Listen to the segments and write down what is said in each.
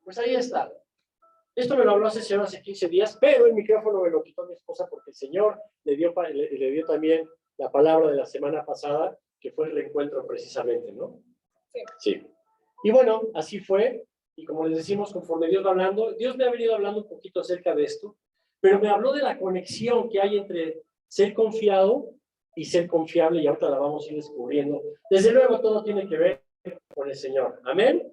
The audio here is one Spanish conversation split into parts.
Pues ahí está. Esto me lo habló hace 15 días, pero el micrófono me lo quitó mi esposa porque el Señor le dio también la palabra de la semana pasada, que fue el reencuentro precisamente, ¿no? Sí. Y bueno, así fue. Y como les decimos, conforme Dios va hablando, Dios me ha venido hablando un poquito acerca de esto, pero me habló de la conexión que hay entre ser confiado y ser confiable, y ahorita la vamos a ir descubriendo. Desde luego, todo tiene que ver con el Señor. ¿Amén?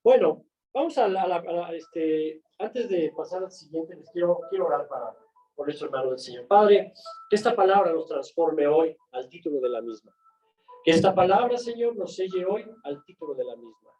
Bueno, vamos antes de pasar al siguiente, les quiero orar por nuestro hermano del Señor. Padre, que esta palabra nos transforme hoy al título de la misma. Que esta palabra, Señor, nos selle hoy al título de la misma.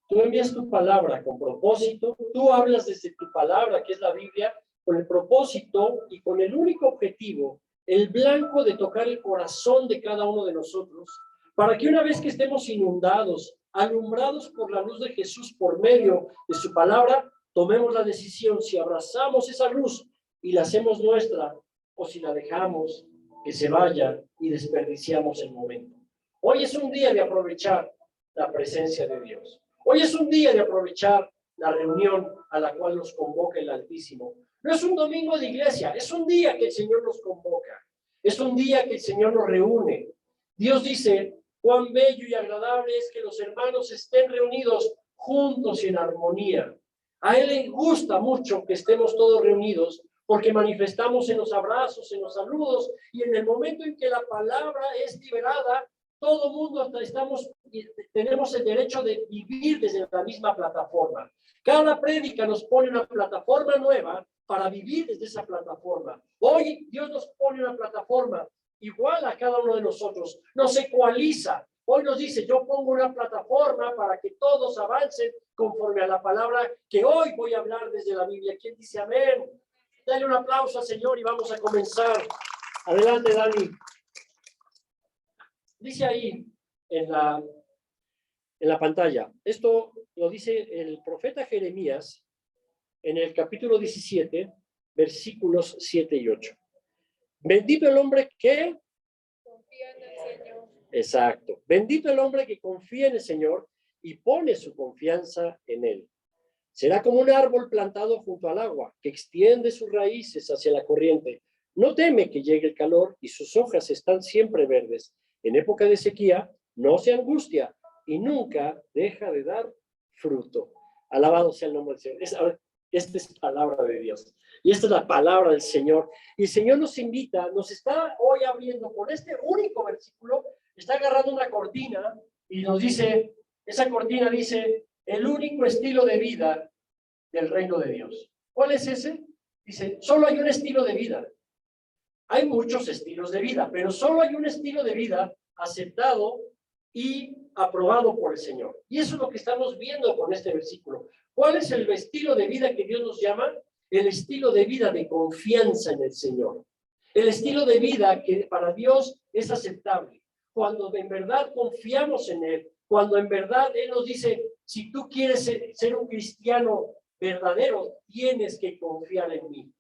Tú envías tu palabra con propósito, tú hablas desde tu palabra, que es la Biblia, con el propósito y con el único objetivo, el blanco de tocar el corazón de cada uno de nosotros, para que una vez que estemos inundados, alumbrados por la luz de Jesús por medio de su palabra, tomemos la decisión si abrazamos esa luz y la hacemos nuestra, o si la dejamos que se vaya y desperdiciamos el momento. Hoy es un día de aprovechar la presencia de Dios. Hoy es un día de aprovechar la reunión a la cual nos convoca el Altísimo. No es un domingo de iglesia, es un día que el Señor nos convoca. Es un día que el Señor nos reúne. Dios dice, cuán bello y agradable es que los hermanos estén reunidos juntos y en armonía. A Él le gusta mucho que estemos todos reunidos porque manifestamos en los abrazos, en los saludos y en el momento en que la palabra es liberada, todo mundo tenemos el derecho de vivir desde la misma plataforma. Cada prédica nos pone una plataforma nueva para vivir desde esa plataforma. Hoy Dios nos pone una plataforma igual a cada uno de nosotros, nos ecualiza. Hoy nos dice, yo pongo una plataforma para que todos avancen conforme a la palabra que hoy voy a hablar desde la Biblia. ¿Quién dice amén? Dale un aplauso al Señor y vamos a comenzar. Adelante, Dani. Dice ahí en la pantalla, esto lo dice el profeta Jeremías en el capítulo 17, versículos 7 y 8. Bendito el hombre que confía en el Señor. Exacto. Bendito el hombre que confía en el Señor y pone su confianza en Él. Será como un árbol plantado junto al agua, que extiende sus raíces hacia la corriente. No teme que llegue el calor y sus hojas están siempre verdes. En época de sequía no se angustia y nunca deja de dar fruto. Alabado sea el nombre del Señor. Esta es palabra de Dios. Y esta es la palabra del Señor. Y el Señor nos invita, nos está hoy abriendo con este único versículo, está agarrando una cortina y nos dice, esa cortina dice, el único estilo de vida del reino de Dios. ¿Cuál es ese? Dice, solo hay un estilo de vida. Hay muchos estilos de vida, pero solo hay un estilo de vida aceptado y aprobado por el Señor. Y eso es lo que estamos viendo con este versículo. ¿Cuál es el estilo de vida que Dios nos llama? El estilo de vida de confianza en el Señor. El estilo de vida que para Dios es aceptable. Cuando en verdad confiamos en Él, cuando en verdad Él nos dice, si tú quieres ser un cristiano verdadero, tienes que confiar en mí.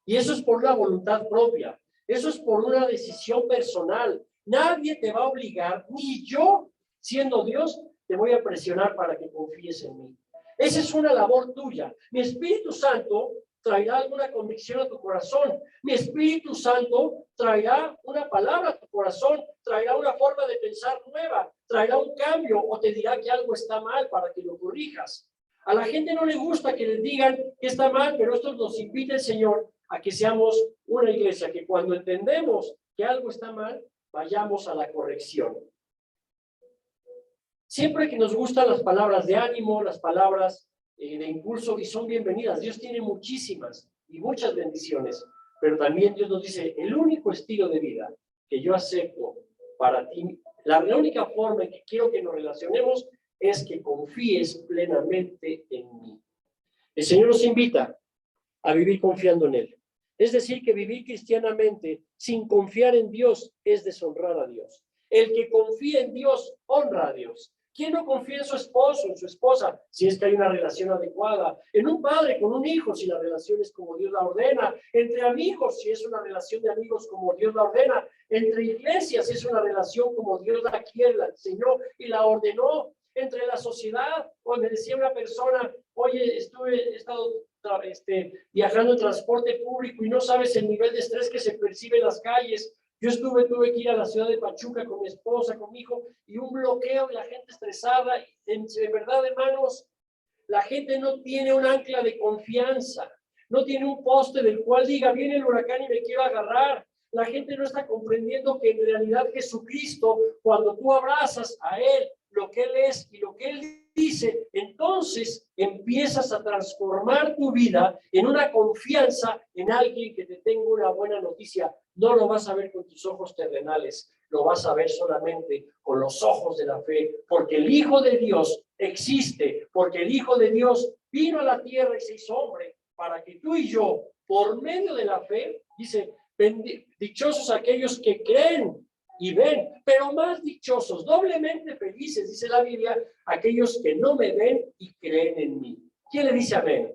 Y eso es por una voluntad propia. Eso es por una decisión personal. Nadie te va a obligar, ni yo, siendo Dios, te voy a presionar para que confíes en mí. Esa es una labor tuya. Mi Espíritu Santo traerá alguna convicción a tu corazón. Mi Espíritu Santo traerá una palabra a tu corazón, traerá una forma de pensar nueva, traerá un cambio o te dirá que algo está mal para que lo corrijas. A la gente no le gusta que les digan que está mal, pero esto nos invita el Señor a que seamos una iglesia, que cuando entendemos que algo está mal, vayamos a la corrección. Siempre que nos gustan las palabras de ánimo, las palabras de impulso, y son bienvenidas. Dios tiene muchísimas y muchas bendiciones, pero también Dios nos dice, el único estilo de vida que yo acepto para ti, la única forma en que quiero que nos relacionemos es que confíes plenamente en mí. El Señor nos invita a vivir confiando en Él. Es decir, que vivir cristianamente sin confiar en Dios es deshonrar a Dios. El que confía en Dios honra a Dios. ¿Quién no confía en su esposo, en su esposa, si es que hay una relación adecuada? En un padre con un hijo, si la relación es como Dios la ordena. Entre amigos, si es una relación de amigos como Dios la ordena. Entre iglesias, si es una relación como Dios la quiere, la enseñó y la ordenó. Entre la sociedad, o me decía una persona, Oye, he estado viajando en transporte público y no sabes el nivel de estrés que se percibe en las calles. Yo tuve que ir a la ciudad de Pachuca con mi esposa, con mi hijo, y un bloqueo y la gente estresada. En verdad, hermanos, la gente no tiene un ancla de confianza, no tiene un poste del cual diga, viene el huracán y me quiero agarrar. La gente no está comprendiendo que en realidad Jesucristo, cuando tú abrazas a Él, lo que Él es y lo que Él dice, entonces empiezas a transformar tu vida en una confianza en alguien que te tenga una buena noticia. No lo vas a ver con tus ojos terrenales, lo vas a ver solamente con los ojos de la fe, porque el Hijo de Dios existe, porque el Hijo de Dios vino a la tierra y se hizo hombre para que tú y yo, por medio de la fe, dice, dichosos aquellos que creen y ven, pero más dichosos, doblemente felices, dice la Biblia, aquellos que no me ven y creen en mí. ¿Quién le dice amén?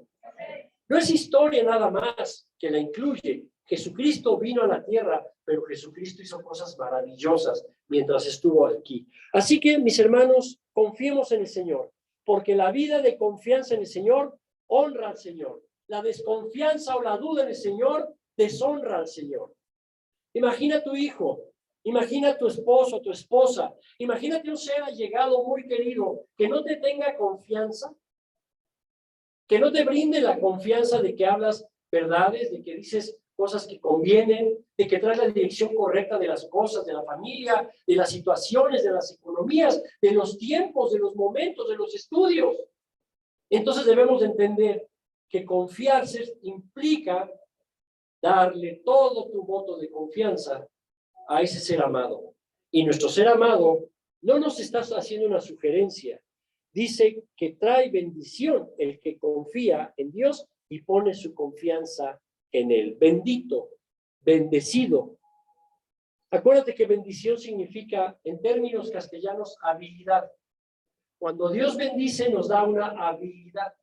No es historia nada más que la incluye. Jesucristo vino a la tierra, pero Jesucristo hizo cosas maravillosas mientras estuvo aquí. Así que, mis hermanos, confiemos en el Señor, porque la vida de confianza en el Señor honra al Señor. La desconfianza o la duda en el Señor deshonra al Señor. Imagina a tu hijo, imagina a tu esposo, tu esposa, imagínate un ser allegado muy querido que no te tenga confianza, que no te brinde la confianza de que hablas verdades, de que dices cosas que convienen, de que traes la dirección correcta de las cosas, de la familia, de las situaciones, de las economías, de los tiempos, de los momentos, de los estudios. Entonces debemos entender que confiarse implica darle todo tu voto de confianza a ese ser amado. Y nuestro ser amado no nos está haciendo una sugerencia. Dice que trae bendición el que confía en Dios y pone su confianza en Él. Bendito, bendecido. Acuérdate que bendición significa, en términos castellanos, habilidad. Cuando Dios bendice, nos da una habilidad.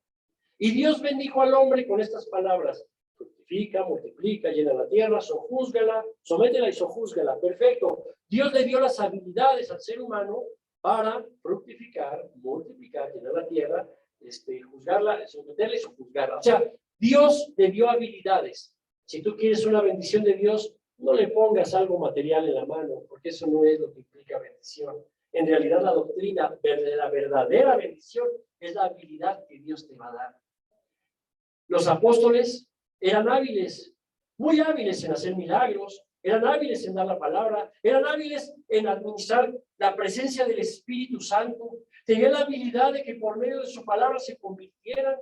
Y Dios bendijo al hombre con estas palabras: fructifica, multiplica, llena la tierra, sojúzgala, sométela y sojúzgala. Perfecto. Dios le dio las habilidades al ser humano para fructificar, multiplicar, llenar la tierra, juzgarla, someterla y sojuzgarla. O sea, Dios le dio habilidades. Si tú quieres una bendición de Dios, no le pongas algo material en la mano, porque eso no es lo que implica bendición. En realidad, la doctrina de la verdadera bendición es la habilidad que Dios te va a dar. Los apóstoles eran hábiles, muy hábiles en hacer milagros, eran hábiles en dar la palabra, eran hábiles en administrar la presencia del Espíritu Santo, tenían la habilidad de que por medio de su palabra se convirtieran,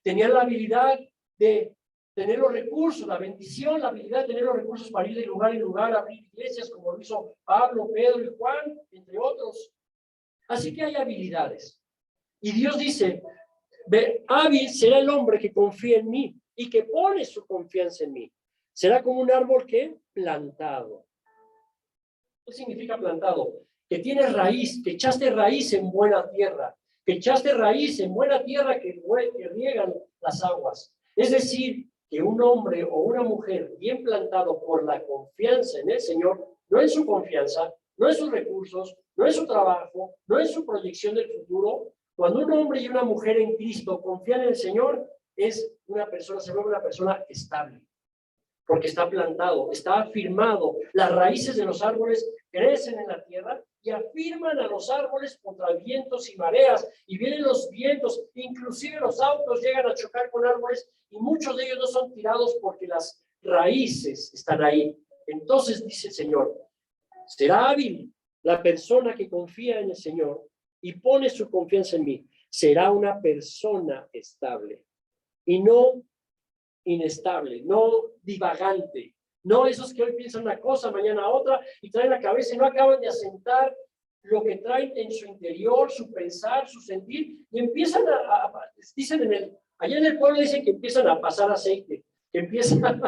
tenían la habilidad de tener los recursos, la bendición, la habilidad de tener los recursos para ir de lugar en lugar, abrir iglesias como lo hizo Pablo, Pedro y Juan, entre otros. Así que hay habilidades. Y Dios dice: hábil será el hombre que confía en mí y que pone su confianza en mí. Será como un árbol que plantado. ¿Qué significa plantado? Que tiene raíz, que echaste raíz en buena tierra, que echaste raíz en buena tierra que riegan las aguas. Es decir, que un hombre o una mujer bien plantado por la confianza en el Señor, no en su confianza, no en sus recursos, no en su trabajo, no en su proyección del futuro. Cuando un hombre y una mujer en Cristo confían en el Señor, es una persona, se vuelve una persona estable, porque está plantado, está afirmado. Las raíces de los árboles crecen en la tierra y afirman a los árboles contra vientos y mareas. Y vienen los vientos, inclusive los autos llegan a chocar con árboles y muchos de ellos no son tirados porque las raíces están ahí. Entonces dice el Señor: será hábil la persona que confía en el Señor y pone su confianza en mí. Será una persona estable y no inestable, no divagante, no esos que hoy piensan una cosa, mañana otra, y traen la cabeza y no acaban de asentar lo que traen en su interior, su pensar, su sentir, y empiezan dicen allá en el pueblo dicen que empiezan a pasar aceite, que empiezan,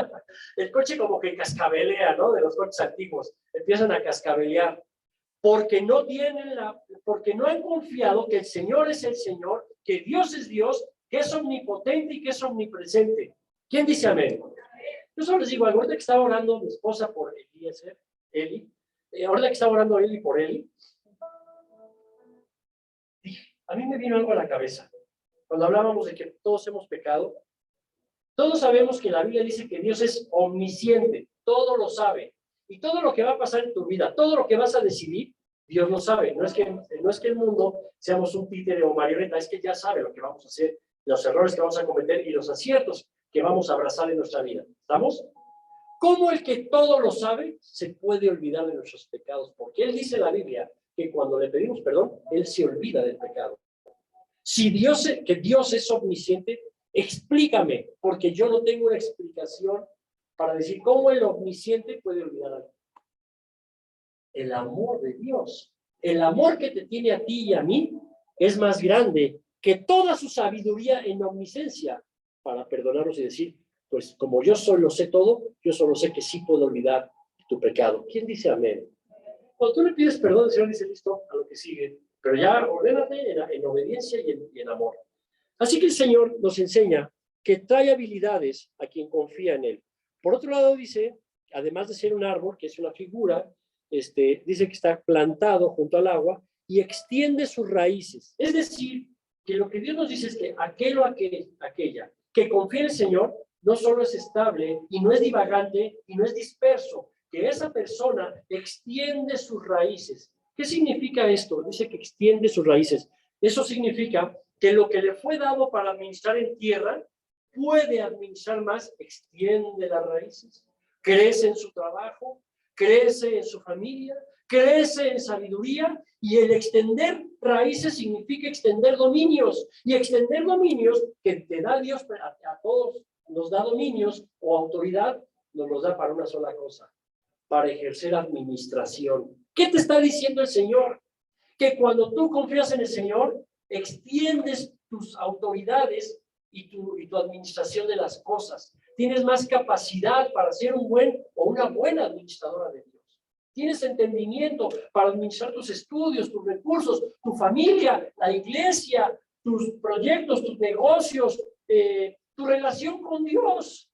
el coche como que cascabelea, ¿no? De los coches antiguos, empiezan a cascabelear, porque porque no han confiado que el Señor es el Señor, que Dios es Dios, que es omnipotente y que es omnipresente. ¿Quién dice amén? Yo solo les digo algo. Ahorita que estaba orando mi esposa por Eli, ahorita que estaba orando Eli por Eli, dije, a mí me vino algo a la cabeza. cuando hablábamos de que todos hemos pecado, todos sabemos que la Biblia dice que Dios es omnisciente, todo lo sabe. Y todo lo que va a pasar en tu vida, todo lo que vas a decidir, Dios lo sabe. No es que el mundo seamos un títere o marioneta, es que ya sabe lo que vamos a hacer, los errores que vamos a cometer y los aciertos que vamos a abrazar en nuestra vida. ¿Estamos? ¿Cómo el que todo lo sabe se puede olvidar de nuestros pecados? Porque Él dice en la Biblia que cuando le pedimos perdón, Él se olvida del pecado. Si Dios es omnisciente, explícame, porque yo no tengo una explicación para decir cómo el omnisciente puede olvidar algo. El amor de Dios, el amor que te tiene a ti y a mí, es más grande que toda su sabiduría en omnisciencia para perdonarnos y decir, pues como yo solo sé todo, yo solo sé que sí puedo olvidar tu pecado. ¿Quién dice amén? Cuando tú le pides perdón, el Señor dice, listo, a lo que sigue, pero ya ordénate en obediencia y en amor. Así que el Señor nos enseña que trae habilidades a quien confía en Él. Por otro lado dice, además de ser un árbol, que es una figura, dice que está plantado junto al agua y extiende sus raíces. Es decir, que lo que Dios nos dice es que aquella que confía en el Señor no solo es estable y no es divagante y no es disperso, que esa persona extiende sus raíces. ¿Qué significa esto? Dice que extiende sus raíces. Eso significa que lo que le fue dado para administrar en tierra, puede administrar más, extiende las raíces, crece en su trabajo, crece en su familia, crece en sabiduría, y el extender raíces significa extender dominios, y extender dominios que te da Dios a todos, nos da dominios o autoridad, nos los da para una sola cosa, para ejercer administración. ¿Qué te está diciendo el Señor? Que cuando tú confías en el Señor, extiendes tus autoridades y tu administración de las cosas. Tienes más capacidad para ser un buen o una buena administradora de Dios. Tienes entendimiento para administrar tus estudios, tus recursos, tu familia, la iglesia, tus proyectos, tus negocios, tu relación con Dios.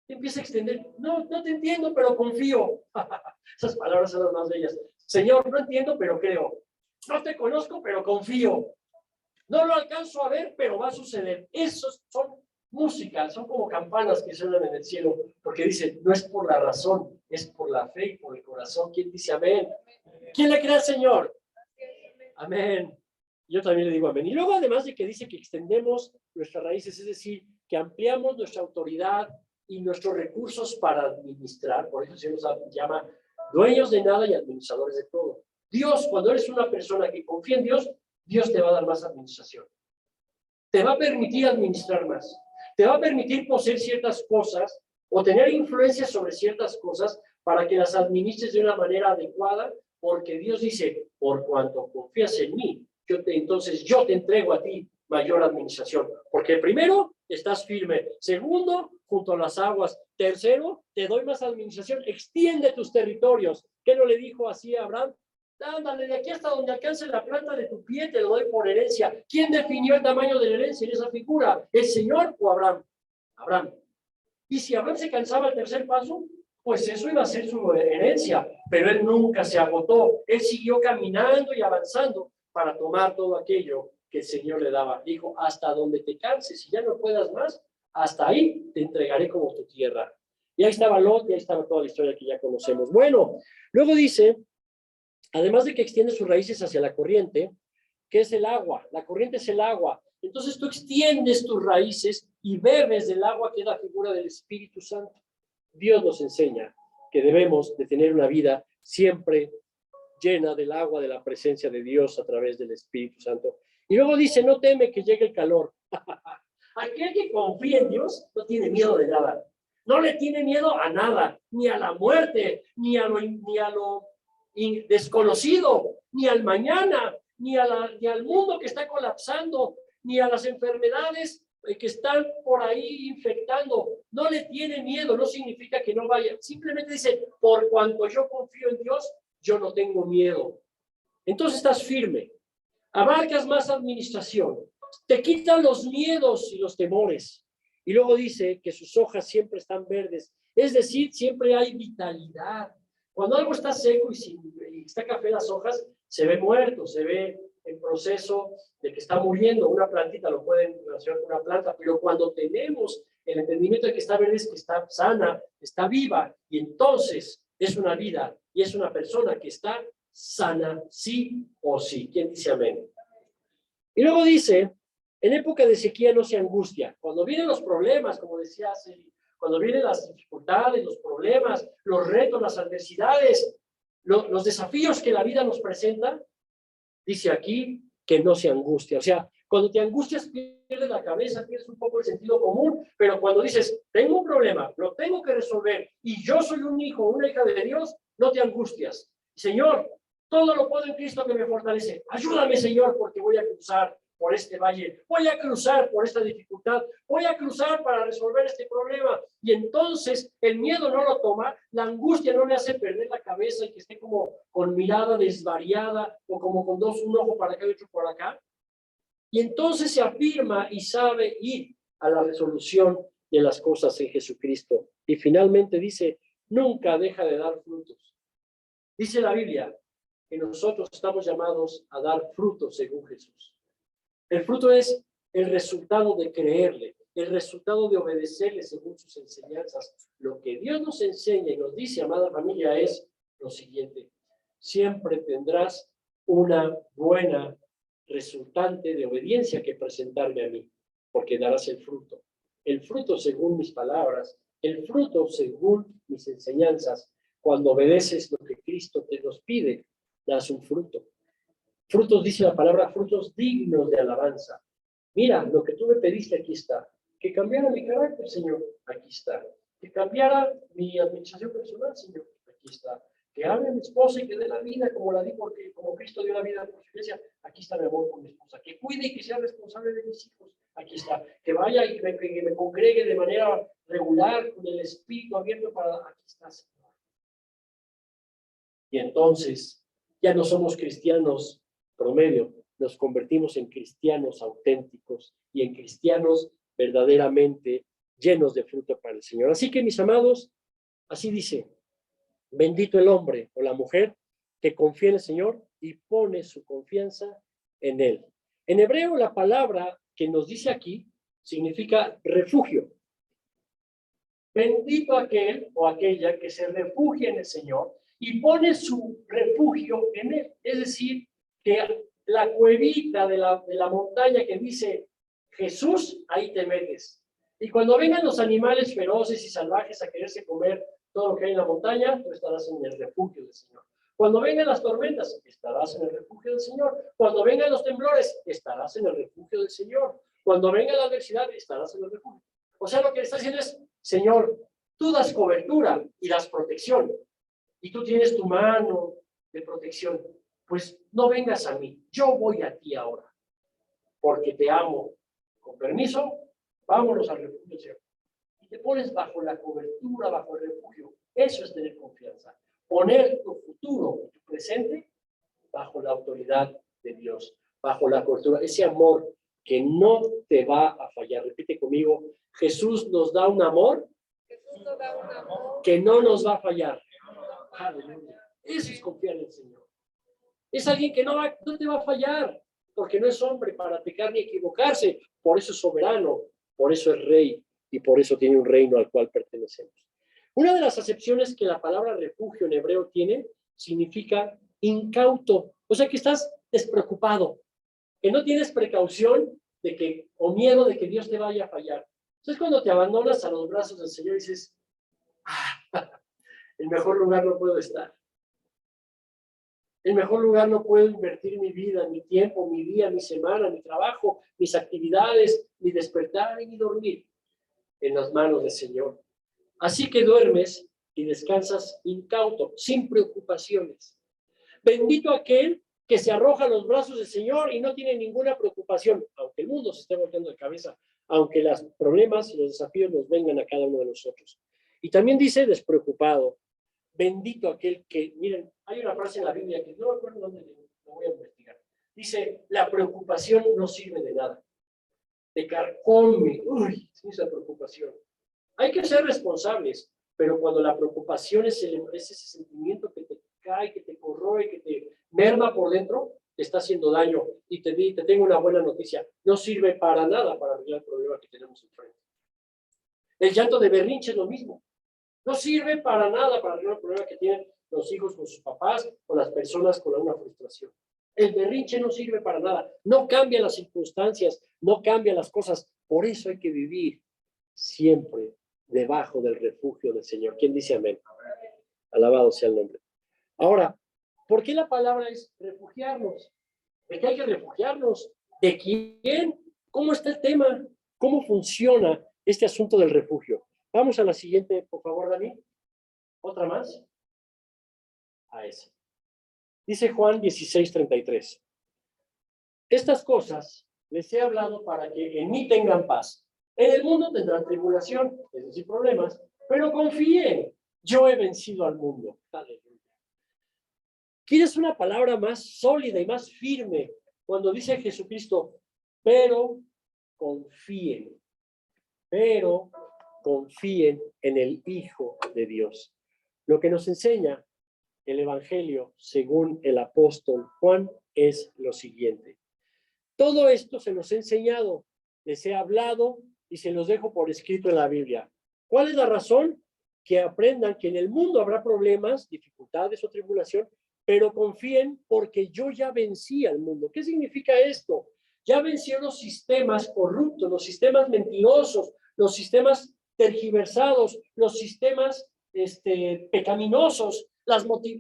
Te empieza a extender. No te entiendo, pero confío. Esas palabras son las más bellas. Señor, no entiendo, pero creo. No te conozco, pero confío. No lo alcanzo a ver, pero va a suceder. Esos son música, son como campanas que suenan en el cielo, porque dicen, no es por la razón, es por la fe y por el corazón. ¿Quién dice amén? ¿Quién le cree al Señor? Amén. Yo también le digo amén. Y luego, además de que dice que extendemos nuestras raíces, es decir, que ampliamos nuestra autoridad y nuestros recursos para administrar, por eso se nos llama dueños de nada y administradores de todo. Dios, cuando eres una persona que confía en Dios, Dios te va a dar más administración. Te va a permitir administrar más. Te va a permitir poseer ciertas cosas o tener influencia sobre ciertas cosas para que las administres de una manera adecuada, porque Dios dice, por cuanto confías en mí, entonces yo te entrego a ti mayor administración. Porque primero, estás firme. Segundo, junto a las aguas. Tercero, te doy más administración. Extiende tus territorios. ¿Qué no le dijo así a Abraham? Ándale, de aquí hasta donde alcance la planta de tu pie te lo doy por herencia. ¿Quién definió el tamaño de la herencia en esa figura? ¿El Señor o Abraham? Abraham. Y si Abraham se cansaba el tercer paso, pues eso iba a ser su herencia. Pero él nunca se agotó. Él siguió caminando y avanzando para tomar todo aquello que el Señor le daba. Dijo, hasta donde te canses y ya no puedas más, hasta ahí te entregaré como tu tierra. Y ahí estaba Lot, y ahí estaba toda la historia que ya conocemos. Bueno, luego dice, además de que extiende sus raíces hacia la corriente, que es el agua. La corriente es el agua. Entonces tú extiendes tus raíces y bebes del agua que es la figura del Espíritu Santo. Dios nos enseña que debemos de tener una vida siempre llena del agua de la presencia de Dios a través del Espíritu Santo. Y luego dice, no teme que llegue el calor. Aquel que confía en Dios no tiene miedo de nada. No le tiene miedo a nada, ni a la muerte, ni a lo desconocido, ni al mañana, ni al mundo que está colapsando, ni a las enfermedades que están por ahí infectando. No le tiene miedo, no significa que no vaya. Simplemente dice, por cuanto yo confío en Dios, yo no tengo miedo. Entonces estás firme. Abarcas más administración. Te quitan los miedos y los temores. Y luego dice que sus hojas siempre están verdes. Es decir, siempre hay vitalidad. Cuando algo está seco y está café las hojas, se ve muerto, se ve en proceso de que está muriendo, una plantita lo pueden relacionar con una planta, pero cuando tenemos el entendimiento de que está verde es que está sana, está viva, y entonces es una vida y es una persona que está sana sí o sí. ¿Quién dice amén? Y luego dice, en época de sequía no se angustia. Cuando vienen los problemas, como decía Celi, cuando vienen las dificultades, los problemas, los retos, las adversidades, los desafíos que la vida nos presenta, dice aquí que no se angustia. O sea, cuando te angustias pierdes la cabeza, pierdes un poco el sentido común, pero cuando dices, tengo un problema, lo tengo que resolver, y yo soy un hijo, una hija de Dios, no te angustias. Señor, todo lo puedo en Cristo que me fortalece. Ayúdame, Señor, porque voy a cruzar por este valle, voy a cruzar por esta dificultad, voy a cruzar para resolver este problema. Y entonces el miedo no lo toma, la angustia no le hace perder la cabeza y que esté como con mirada desvariada o como con un ojo para acá y otro por acá. Y entonces se afirma y sabe ir a la resolución de las cosas en Jesucristo. Y finalmente dice, nunca deja de dar frutos. Dice la Biblia que nosotros estamos llamados a dar frutos según Jesús. El fruto es el resultado de creerle, el resultado de obedecerle según sus enseñanzas. Lo que Dios nos enseña y nos dice, amada familia, es lo siguiente. Siempre tendrás una buena resultante de obediencia que presentarme a mí, porque darás el fruto. El fruto según mis palabras, el fruto según mis enseñanzas. Cuando obedeces lo que Cristo te nos pide, das un fruto. Frutos, dice la palabra, frutos dignos de alabanza. Mira, lo que tú me pediste, aquí está. Que cambiara mi carácter, Señor, aquí está. Que cambiara mi administración personal, Señor, aquí está. Que ame a mi esposa y que dé la vida como la di, porque como Cristo dio la vida por su iglesia, aquí está mi amor por mi esposa. Que cuide y que sea responsable de mis hijos, aquí está. Que vaya y que me congregue de manera regular, con el espíritu abierto para, aquí está, Señor. Y entonces, ya no somos cristianos promedio, nos convertimos en cristianos auténticos y en cristianos verdaderamente llenos de fruto para el Señor. Así que, mis amados, así dice, bendito el hombre o la mujer que confía en el Señor y pone su confianza en Él. En hebreo, la palabra que nos dice aquí significa refugio. Bendito aquel o aquella que se refugia en el Señor y pone su refugio en Él. Es decir, que la cuevita de la montaña que dice Jesús, ahí te metes. Y cuando vengan los animales feroces y salvajes a quererse comer todo lo que hay en la montaña, tú estarás en el refugio del Señor. Cuando vengan las tormentas, estarás en el refugio del Señor. Cuando vengan los temblores, estarás en el refugio del Señor. Cuando venga la adversidad, estarás en el refugio. O sea, lo que está diciendo es, Señor, tú das cobertura y das protección. Y tú tienes tu mano de protección. Pues no vengas a mí, yo voy a ti ahora, porque te amo. Con permiso, vámonos al refugio, Señor. Y te pones bajo la cobertura, bajo el refugio. Eso es tener confianza. Poner tu futuro y tu presente bajo la autoridad de Dios, bajo la cobertura, ese amor que no te va a fallar. Repite conmigo, Jesús nos da un amor, que no nos va a fallar. Aleluya. Eso es confiar en el Señor. Es alguien que no te va a fallar, porque no es hombre para pecar ni equivocarse. Por eso es soberano, por eso es rey y por eso tiene un reino al cual pertenecemos. Una de las acepciones que la palabra refugio en hebreo tiene significa incauto, o sea que estás despreocupado, que no tienes precaución de que, o miedo de que Dios te vaya a fallar. Entonces cuando te abandonas a los brazos del Señor dices, el mejor lugar no puedo estar. El mejor lugar no puedo invertir mi vida, mi tiempo, mi día, mi semana, mi trabajo, mis actividades, mi despertar y mi dormir en las manos del Señor. Así que duermes y descansas incauto, sin preocupaciones. Bendito aquel que se arroja a los brazos del Señor y no tiene ninguna preocupación, aunque el mundo se esté volteando de cabeza, aunque los problemas y los desafíos nos vengan a cada uno de nosotros. Y también dice despreocupado. Bendito aquel que, miren, hay una frase en la Biblia que no me acuerdo dónde lo voy a investigar. Dice, la preocupación no sirve de nada. Te carcome, esa preocupación. Hay que ser responsables, pero cuando la preocupación es ese sentimiento que te cae, que te corroe, que te merma por dentro, te está haciendo daño y te tengo una buena noticia, no sirve para nada para arreglar el problema que tenemos enfrente. El llanto de berrinche es lo mismo. No sirve para nada para arreglar el problema que tienen los hijos con sus papás o las personas con una frustración. El berrinche no sirve para nada. No cambia las circunstancias, no cambia las cosas. Por eso hay que vivir siempre debajo del refugio del Señor. ¿Quién dice amén? Alabado sea el nombre. Ahora, ¿por qué la palabra es refugiarnos? ¿De qué hay que refugiarnos? ¿De quién? ¿Cómo está el tema? ¿Cómo funciona este asunto del refugio? Vamos a la siguiente, por favor, Dani. ¿Otra más? A esa. Dice Juan 16:33. Estas cosas les he hablado para que en mí tengan paz. En el mundo tendrán tribulación, es decir, problemas, pero confíen, yo he vencido al mundo. Aleluya. ¿Quieres una palabra más sólida y más firme cuando dice Jesucristo, pero confíen en el Hijo de Dios? Lo que nos enseña el Evangelio, según el apóstol Juan, es lo siguiente. Todo esto se nos ha enseñado, les he hablado y se los dejo por escrito en la Biblia. ¿Cuál es la razón? Que aprendan que en el mundo habrá problemas, dificultades o tribulación, pero confíen porque yo ya vencí al mundo. ¿Qué significa esto? Ya vencí los sistemas corruptos, los sistemas mentirosos, los sistemas tergiversados, los sistemas pecaminosos,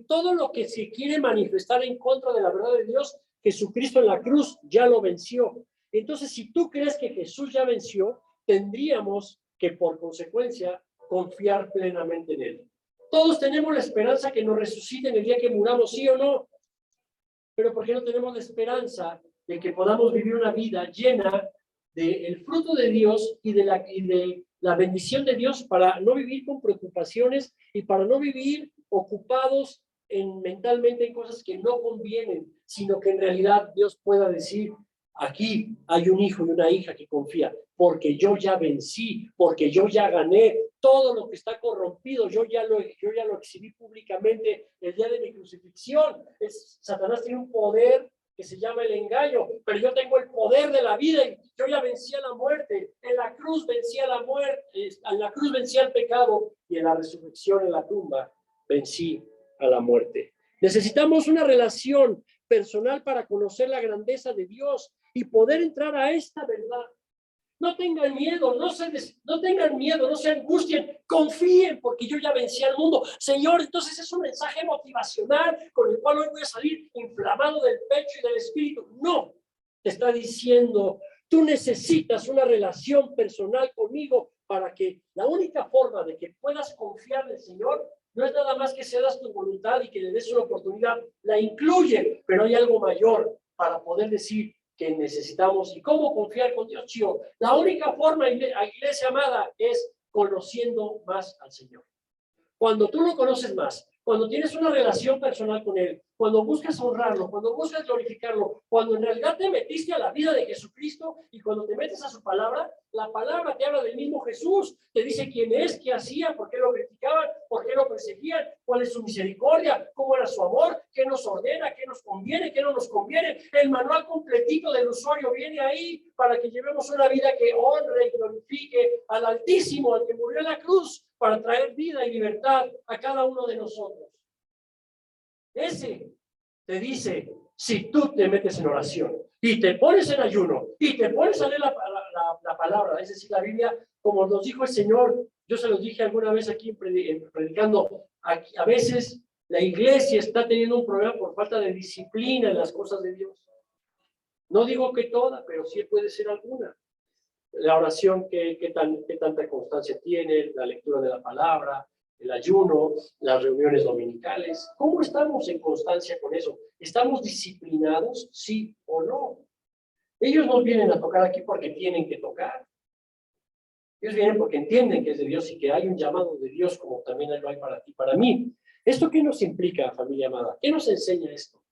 todo lo que se quiere manifestar en contra de la verdad de Dios, Jesucristo en la cruz ya lo venció. Entonces, si tú crees que Jesús ya venció, tendríamos que, por consecuencia, confiar plenamente en Él. Todos tenemos la esperanza que nos resuciten el día que muramos, ¿sí o no? Pero ¿por qué no tenemos la esperanza de que podamos vivir una vida llena del fruto de Dios y de la bendición de Dios, para no vivir con preocupaciones y para no vivir ocupados mentalmente en cosas que no convienen, sino que en realidad Dios pueda decir, aquí hay un hijo y una hija que confía, porque yo ya vencí, porque yo ya gané todo lo que está corrompido, yo ya lo exhibí públicamente el día de mi crucifixión. Satanás tiene un poder que se llama el engaño, pero yo tengo el poder de la vida y yo ya vencí a la muerte. En la cruz vencí a la muerte, en la cruz vencí al pecado y en la resurrección en la tumba vencí a la muerte. Necesitamos una relación personal para conocer la grandeza de Dios y poder entrar a esta verdad. No tengan miedo, no se angustien, confíen porque yo ya vencí al mundo. Señor, entonces es un mensaje motivacional con el cual hoy voy a salir inflamado del pecho y del espíritu. No, te está diciendo, tú necesitas una relación personal conmigo para que la única forma de que puedas confiar en el Señor no es nada más que cedas tu voluntad y que le des una oportunidad, la incluye, pero hay algo mayor para poder decir que necesitamos. ¿Y cómo confiar con Dios, Chío? La única forma, iglesia amada, es conociendo más al Señor. Cuando tú lo conoces más, cuando tienes una relación personal con Él, cuando buscas honrarlo, cuando buscas glorificarlo, cuando en realidad te metiste a la vida de Jesucristo y cuando te metes a su palabra, la palabra te habla del mismo Jesús, te dice quién es, qué hacía, por qué lo criticaban, por qué lo perseguían, cuál es su misericordia, cómo era su amor, qué nos ordena, qué nos conviene, qué no nos conviene. El manual completito del usuario viene ahí para que llevemos una vida que honre y glorifique al Altísimo, al que murió en la cruz, para traer vida y libertad a cada uno de nosotros. Ese te dice, si tú te metes en oración y te pones en ayuno y te pones a leer la palabra, es decir, la Biblia, como nos dijo el Señor, yo se los dije alguna vez aquí predicando, a veces la iglesia está teniendo un problema por falta de disciplina en las cosas de Dios. No digo que toda, pero sí puede ser alguna. La oración, ¿qué tanta constancia tiene? La lectura de la palabra, el ayuno, las reuniones dominicales. ¿Cómo estamos en constancia con eso? ¿Estamos disciplinados, sí o no? Ellos no vienen a tocar aquí porque tienen que tocar. Ellos vienen porque entienden que es de Dios y que hay un llamado de Dios, como también lo hay para ti, para mí. ¿Esto qué nos implica, familia amada? ¿Qué nos enseña esto?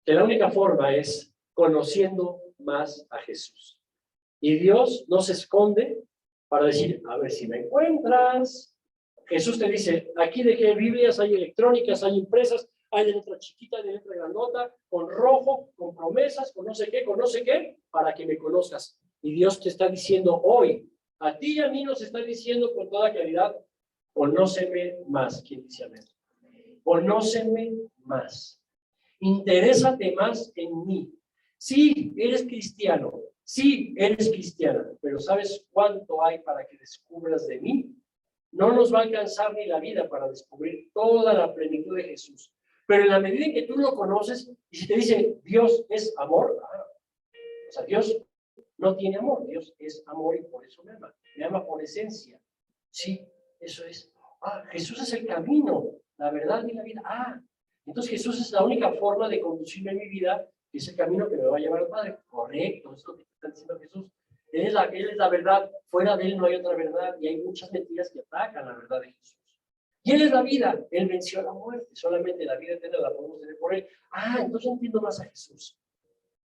Que la única forma es conociendo más a Jesús. Y Dios no se esconde para decir, a ver si me encuentras. Jesús te dice, aquí de qué Biblias hay electrónicas, hay impresas, hay de letra chiquita, hay de letra grandota, con rojo, con promesas, con no sé qué, para que me conozcas. Y Dios te está diciendo hoy, a ti y a mí nos está diciendo con toda claridad, conóceme más. ¿Quién dice amén? Conóceme más. Interésate más en mí. Sí, eres cristiano. Sí, eres cristiana. Pero ¿sabes cuánto hay para que descubras de mí? No nos va a alcanzar ni la vida para descubrir toda la plenitud de Jesús. Pero en la medida en que tú lo conoces, y si te dice Dios es amor, o sea, Dios no tiene amor, Dios es amor y por eso me ama por esencia. Sí, eso es. Jesús es el camino, la verdad y la vida. Entonces Jesús es la única forma de conducirme en mi vida, que es el camino que me va a llevar al Padre. Correcto, es lo que está diciendo Jesús. Él es la verdad, fuera de Él no hay otra verdad, y hay muchas mentiras que atacan la verdad de Jesús. Y Él es la vida, Él venció la muerte, solamente la vida eterna la podemos tener por Él. Entonces entiendo más a Jesús.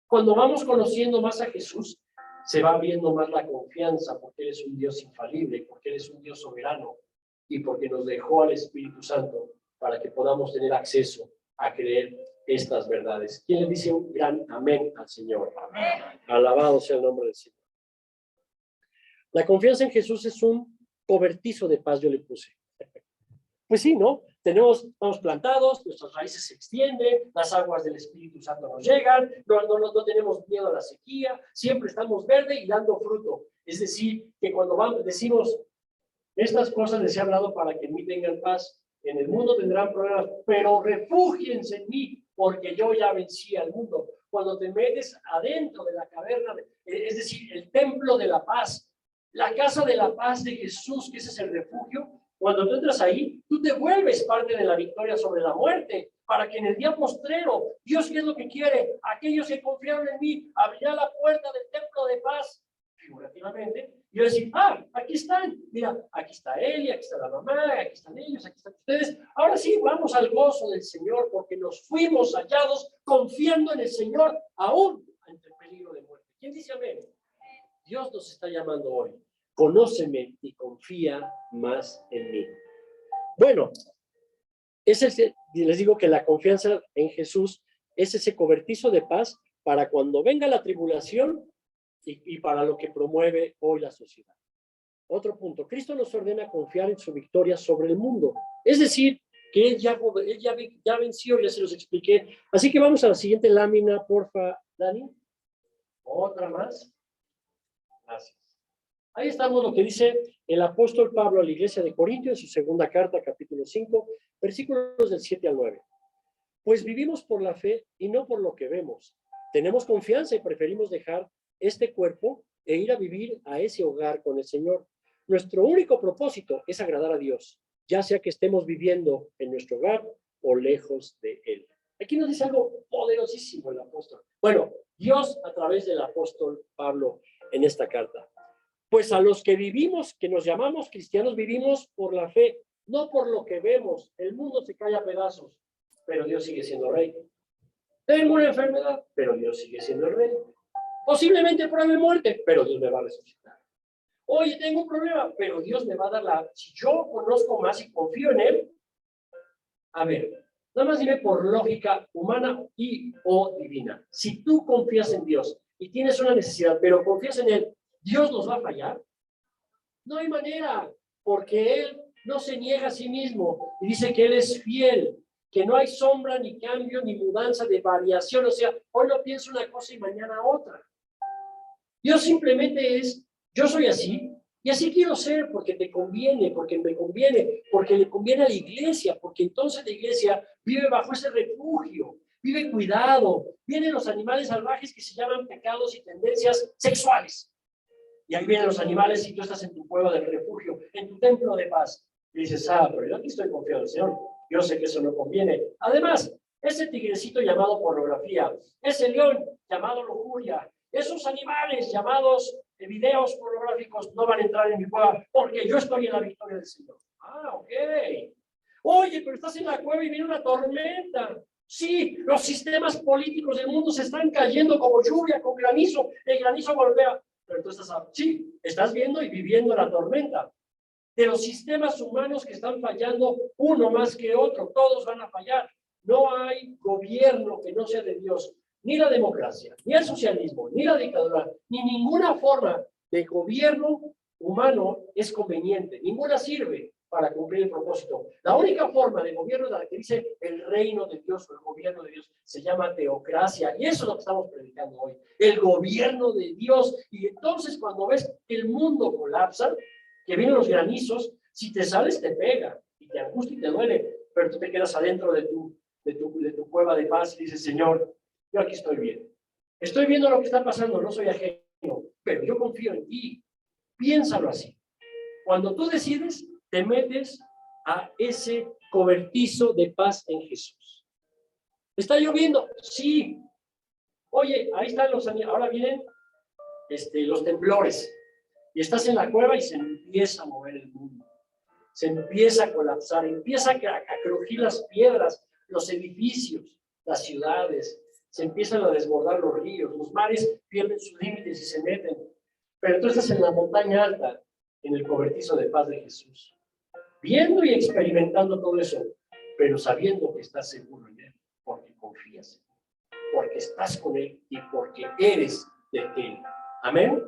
Cuando vamos conociendo más a Jesús, se va abriendo más la confianza, porque Él es un Dios infalible, porque Él es un Dios soberano, y porque nos dejó al Espíritu Santo para que podamos tener acceso a creer estas verdades. ¿Quién le dice un gran amén al Señor? Amén. Alabado sea el nombre del Señor. La confianza en Jesús es un cobertizo de paz, yo le puse. Pues sí, ¿no? Estamos plantados, nuestras raíces se extienden, las aguas del Espíritu Santo nos llegan, no tenemos miedo a la sequía, siempre estamos verde y dando fruto. Es decir, que cuando decimos, estas cosas les he hablado para que en mí tengan paz, en el mundo tendrán problemas, pero refúgiense en mí, porque yo ya vencí al mundo. Cuando te metes adentro de la caverna, es decir, el templo de la paz, la casa de la paz de Jesús, que ese es el refugio, cuando tú entras ahí, tú te vuelves parte de la victoria sobre la muerte, para que en el día postrero, Dios, ¿qué es lo que quiere? Aquellos que confiaron en mí, abrirá la puerta del templo de paz, figurativamente, y yo decir, aquí están, mira, aquí está Eli, aquí está la mamá, aquí están ellos, aquí están ustedes. Ahora sí, vamos al gozo del Señor, porque nos fuimos hallados confiando en el Señor, aún ante el peligro de muerte. ¿Quién dice amén? Dios nos está llamando hoy. Conóceme y confía más en mí. Bueno, les digo que la confianza en Jesús es ese cobertizo de paz para cuando venga la tribulación y para lo que promueve hoy la sociedad. Otro punto, Cristo nos ordena confiar en su victoria sobre el mundo. Es decir, que Él ya venció, ya se los expliqué. Así que vamos a la siguiente lámina, porfa, Dani. Otra más. Gracias. Ahí estamos lo que dice el apóstol Pablo a la iglesia de Corinto en su segunda carta, capítulo 5, versículos del 7 al 9. Pues vivimos por la fe y no por lo que vemos. Tenemos confianza y preferimos dejar este cuerpo e ir a vivir a ese hogar con el Señor. Nuestro único propósito es agradar a Dios, ya sea que estemos viviendo en nuestro hogar o lejos de Él. Aquí nos dice algo poderosísimo el apóstol. Bueno, Dios a través del apóstol Pablo en esta carta. Pues a los que vivimos, que nos llamamos cristianos, vivimos por la fe, no por lo que vemos. El mundo se cae a pedazos, pero Dios sigue siendo rey. Tengo una enfermedad, pero Dios sigue siendo el rey. Posiblemente pruebe muerte, pero Dios me va a resucitar. Oye, tengo un problema, pero Dios me va a dar la... Si yo conozco más y confío en Él, a ver, nada más dime por lógica humana y o divina. Si tú confías en Dios y tienes una necesidad, pero confías en Él, ¿Dios nos va a fallar? No hay manera, porque Él no se niega a sí mismo y dice que Él es fiel, que no hay sombra, ni cambio, ni mudanza de variación. O sea, hoy no pienso una cosa y mañana otra. Dios simplemente es, yo soy así, y así quiero ser porque te conviene, porque me conviene, porque le conviene a la iglesia, porque entonces la iglesia vive bajo ese refugio, vive cuidado, vienen los animales salvajes que se llaman pecados y tendencias sexuales. Y ahí vienen los animales y tú estás en tu cueva del refugio, en tu templo de paz. Y dices, pero yo aquí estoy confiado en el Señor. Yo sé que eso no conviene. Además, ese tigrecito llamado pornografía, ese león llamado lujuria, esos animales llamados videos pornográficos no van a entrar en mi cueva porque yo estoy en la victoria del Señor. Ok. Oye, pero estás en la cueva y viene una tormenta. Sí, los sistemas políticos del mundo se están cayendo como lluvia, con granizo. El granizo golpea. Pero tú estás viendo y viviendo la tormenta. De los sistemas humanos que están fallando, uno más que otro, todos van a fallar. No hay gobierno que no sea de Dios. Ni la democracia, ni el socialismo, ni la dictadura, ni ninguna forma de gobierno humano es conveniente. Ninguna sirve para cumplir el propósito. La única forma de gobierno es la que dice el reino de Dios o el gobierno de Dios. Se llama teocracia. Y eso es lo que estamos predicando hoy. El gobierno de Dios. Y entonces cuando ves que el mundo colapsa, que vienen los granizos, si te sales te pega y te angustia y te duele, pero tú te quedas adentro de tu cueva de paz y dices, Señor, yo aquí estoy bien. Estoy viendo lo que está pasando, no soy ajeno, pero yo confío en ti. Piénsalo así. Cuando tú decides, te metes a ese cobertizo de paz en Jesús. ¿Está lloviendo? Sí. Oye, ahí están ahora vienen los temblores. Y estás en la cueva y se empieza a mover el mundo. Se empieza a colapsar, empieza a crujir las piedras, los edificios, las ciudades. Se empiezan a desbordar los ríos, los mares pierden sus límites y se meten. Pero tú estás en la montaña alta, en el cobertizo de paz de Jesús, viendo y experimentando todo eso, pero sabiendo que estás seguro en Él, porque confías en Él, porque estás con Él y porque eres de Él. Amén.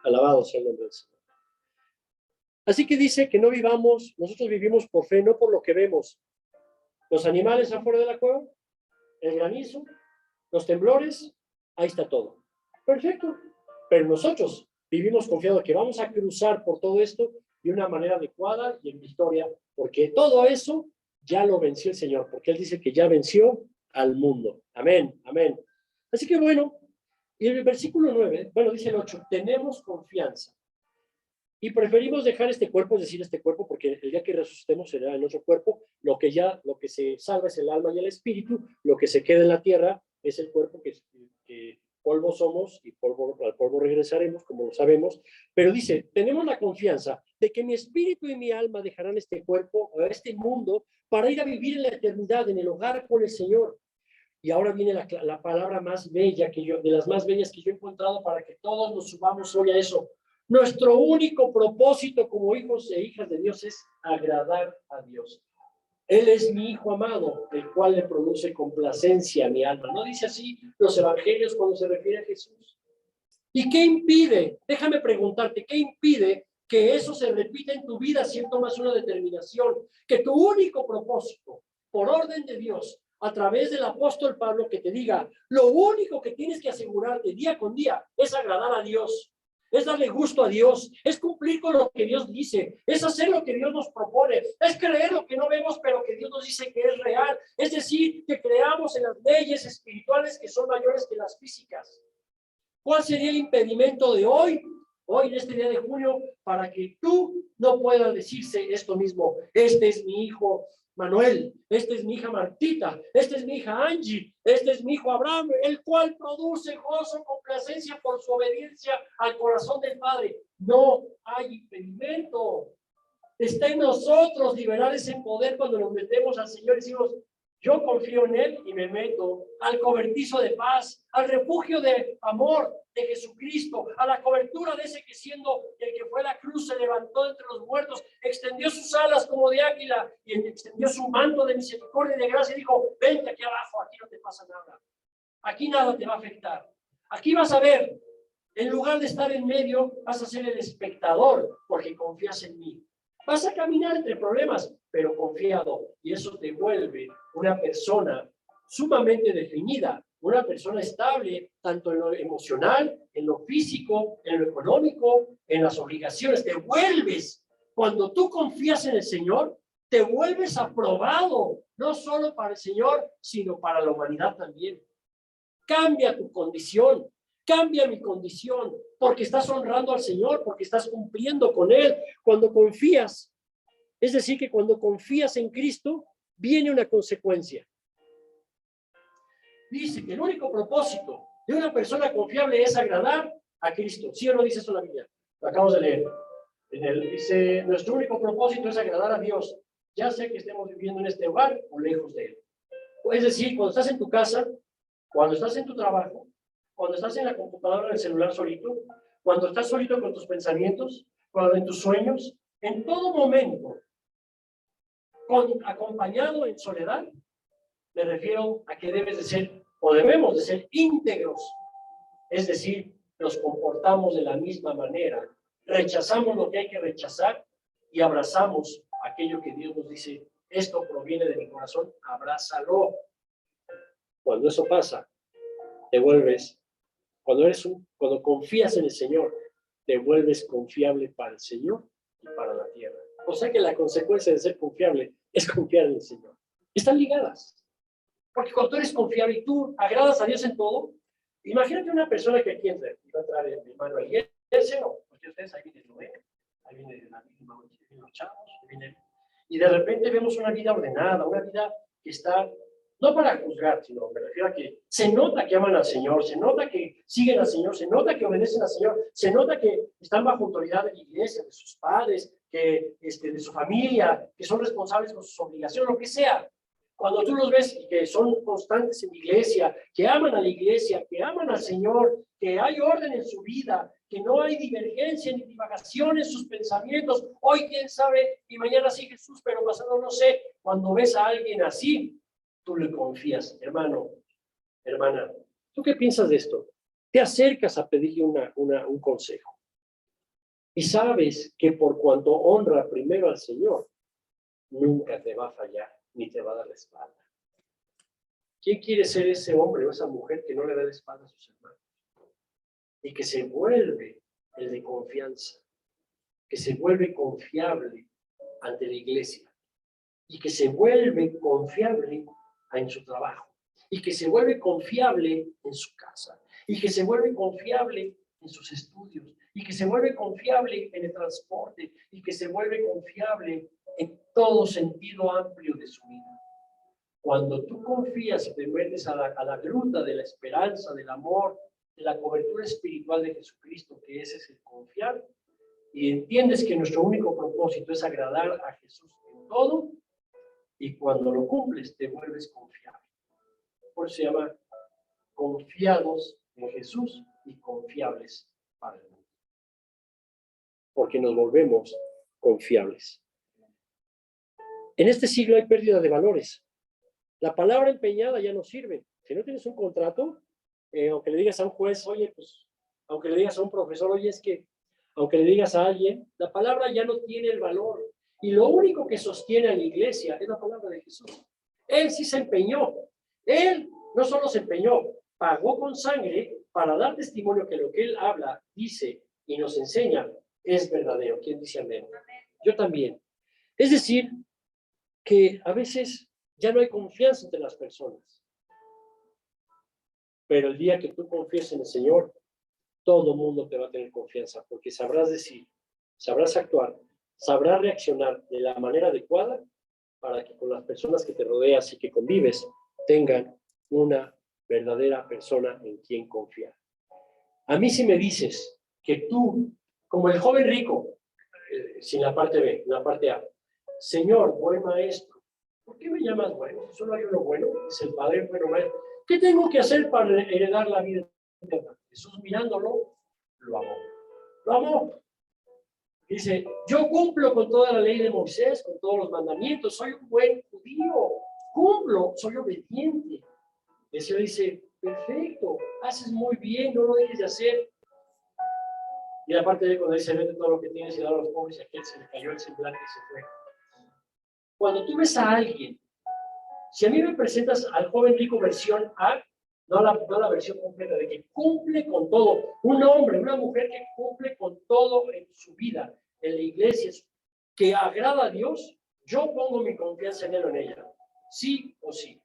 Alabado sea el nombre del Señor. Así que dice que no vivamos, nosotros vivimos por fe, no por lo que vemos. Los animales afuera de la cueva, el granizo, los temblores, ahí está todo. Perfecto. Pero nosotros vivimos confiados que vamos a cruzar por todo esto de una manera adecuada y en victoria, porque todo eso ya lo venció el Señor, porque Él dice que ya venció al mundo. Amén, amén. Así que bueno, y el versículo 9, bueno, dice el 8, tenemos confianza. Y preferimos dejar este cuerpo, es decir, este cuerpo, porque el día que resucitemos será en otro cuerpo. Lo que se salva es el alma y el espíritu. Lo que se queda en la tierra es el cuerpo que polvo somos y al polvo regresaremos, como lo sabemos. Pero dice, tenemos la confianza de que mi espíritu y mi alma dejarán este cuerpo, este mundo, para ir a vivir en la eternidad, en el hogar con el Señor. Y ahora viene la palabra más bella de las más bellas que yo he encontrado para que todos nos subamos hoy a eso. Nuestro único propósito como hijos e hijas de Dios es agradar a Dios. Él es mi hijo amado, el cual le produce complacencia a mi alma. ¿No dice así los evangelios cuando se refiere a Jesús? ¿Y qué impide? Déjame preguntarte, ¿qué impide que eso se repita en tu vida si tomas una determinación? Que tu único propósito, por orden de Dios, a través del apóstol Pablo, que te diga, lo único que tienes que asegurarte día con día es agradar a Dios. Es darle gusto a Dios, es cumplir con lo que Dios dice, es hacer lo que Dios nos propone, es creer lo que no vemos, pero que Dios nos dice que es real. Es decir, que creamos en las leyes espirituales que son mayores que las físicas. ¿Cuál sería el impedimento de hoy, en este día de junio, para que tú no puedas decirse esto mismo? Este es mi hijo Manuel, esta es mi hija Martita, esta es mi hija Angie, este es mi hijo Abraham, el cual produce gozo, complacencia por su obediencia al corazón del Padre. No hay impedimento. Está en nosotros liberar ese poder cuando nos metemos al Señor y decimos, yo confío en Él y me meto al cobertizo de paz, al refugio de amor de Jesucristo, a la cobertura de ese que siendo el que fue a la cruz se levantó entre los muertos, extendió sus alas como de águila y extendió su manto de misericordia y de gracia y dijo, vente aquí abajo, aquí no te pasa nada, aquí nada te va a afectar, aquí vas a ver, en lugar de estar en medio, vas a ser el espectador porque confías en mí. Vas a caminar entre problemas, pero confiado, y eso te vuelve una persona sumamente definida, una persona estable, tanto en lo emocional, en lo físico, en lo económico, en las obligaciones. Te vuelves, cuando tú confías en el Señor, te vuelves aprobado, no solo para el Señor, sino para la humanidad también. Cambia tu condición. Cambia mi condición, porque estás honrando al Señor, porque estás cumpliendo con Él. Cuando confías, es decir, que cuando confías en Cristo, viene una consecuencia. Dice que el único propósito de una persona confiable es agradar a Cristo. ¿Sí o no dice eso la Biblia? Lo acabamos de leer. Dice, nuestro único propósito es agradar a Dios, ya sea que estemos viviendo en este hogar o lejos de Él. Es decir, cuando estás en tu casa, cuando estás en tu trabajo, cuando estás en la computadora, en el celular solito, cuando estás solito con tus pensamientos, cuando en tus sueños, en todo momento, acompañado en soledad, Me refiero a que debes de ser, o debemos de ser íntegros. Es decir, nos comportamos de la misma manera. Rechazamos lo que hay que rechazar y abrazamos aquello que Dios nos dice, esto proviene de mi corazón, abrázalo. Cuando eso pasa, te vuelves, cuando confías en el Señor, te vuelves confiable para el Señor y para la tierra. O sea que la consecuencia de ser confiable es confiar en el Señor. Están ligadas. Porque cuando tú eres confiable y tú agradas a Dios en todo, imagínate una persona que aquí entra, y va a entrar en mi mano alguien, no, porque ustedes ahí viene Noé, ahí viene la misma, vienen los chavos, y de repente vemos una vida ordenada, una vida que está, no para juzgar, sino me refiero a que se nota que aman al Señor, se nota que siguen al Señor, se nota que obedecen al Señor, se nota que están bajo autoridad de la iglesia, de sus padres, que, de su familia, que son responsables con sus obligaciones, lo que sea. Cuando tú los ves y que son constantes en la iglesia, que aman a la iglesia, que aman al Señor, que hay orden en su vida, que no hay divergencia ni divagación en sus pensamientos, hoy quién sabe y mañana sí Jesús, pero pasado no sé. Cuando ves a alguien así, tú le confías, hermano, hermana. ¿Tú qué piensas de esto? Te acercas a pedirle un consejo y sabes que por cuanto honra primero al Señor, nunca te va a fallar ni te va a dar la espalda. ¿Quién quiere ser ese hombre o esa mujer que no le da la espalda a sus hermanos? Y que se vuelve el de confianza, que se vuelve confiable ante la iglesia, y que se vuelve confiable en su trabajo, y que se vuelve confiable en su casa, y que se vuelve confiable en sus estudios, y que se vuelve confiable en el transporte, y que se vuelve confiable en todo sentido amplio de su vida. Cuando tú confías y te metes a la gruta de la esperanza, del amor, de la cobertura espiritual de Jesucristo, que ese es el confiar, y entiendes que nuestro único propósito es agradar a Jesús en todo, y cuando lo cumples te vuelves confiable. Por eso se llama confiados en Jesús y confiables para el mundo. Porque nos volvemos confiables. En este siglo hay pérdida de valores. La palabra empeñada ya no sirve. Si no tienes un contrato, aunque le digas a un juez, oye, pues, aunque le digas a un profesor, oye, es que, aunque le digas a alguien, la palabra ya no tiene el valor. Y lo único que sostiene a la iglesia es la palabra de Jesús. Él sí se empeñó. Él no solo se empeñó, pagó con sangre para dar testimonio que lo que él habla, dice y nos enseña es verdadero. ¿Quién dice amén? Yo también. Es decir, que a veces ya no hay confianza entre las personas. Pero el día que tú confíes en el Señor, todo el mundo te va a tener confianza, porque sabrás decir, sabrás actuar, sabrás reaccionar de la manera adecuada para que con las personas que te rodeas y que convives tengan una verdadera persona en quien confiar. A mí si me dices que tú, como el joven rico, sin la parte B, la parte A, Señor, buen maestro, ¿por qué me llamas bueno? Solo hay uno bueno, es el Padre bueno maestro. ¿Qué tengo que hacer para heredar la vida eterna? Jesús mirándolo, lo amó. Lo amó. Dice, yo cumplo con toda la ley de Moisés, con todos los mandamientos, soy un buen judío, cumplo, soy obediente. El Señor dice, perfecto, haces muy bien, no lo dejes de hacer. Y aparte de cuando dice, vende todo lo que tienes y da a los pobres, y a aquel se le cayó el semblante y se fue. Cuando tú ves a alguien, si a mí me presentas al joven rico versión A, no la versión completa, de que cumple con todo, un hombre, una mujer que cumple con todo en su vida, en la iglesia, que agrada a Dios, yo pongo mi confianza en él o en ella, sí o sí.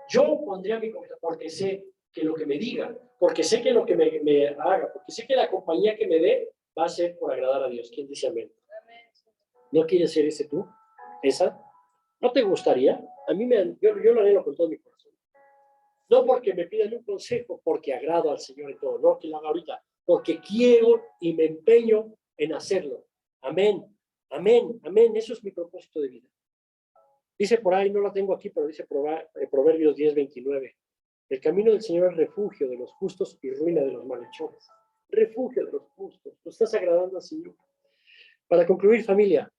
Yo pondría mi confianza porque sé que lo que me diga, porque sé que lo que me haga, porque sé que la compañía que me dé va a ser por agradar a Dios. ¿Quién dice amén? ¿No quieres ser ese tú? ¿Esa? ¿No te gustaría? A mí yo lo anhelo con todo mi corazón. No porque me pidan un consejo, porque agrado al Señor en todo, no que lo haga ahorita, porque quiero y me empeño en hacerlo. Amén, amén, amén. Eso es mi propósito de vida. Dice por ahí, no lo tengo aquí, pero dice Proverbios 10:29. El camino del Señor es refugio de los justos y ruina de los malhechores. Refugio de los justos. Tú estás agradando al Señor. Para concluir, familia,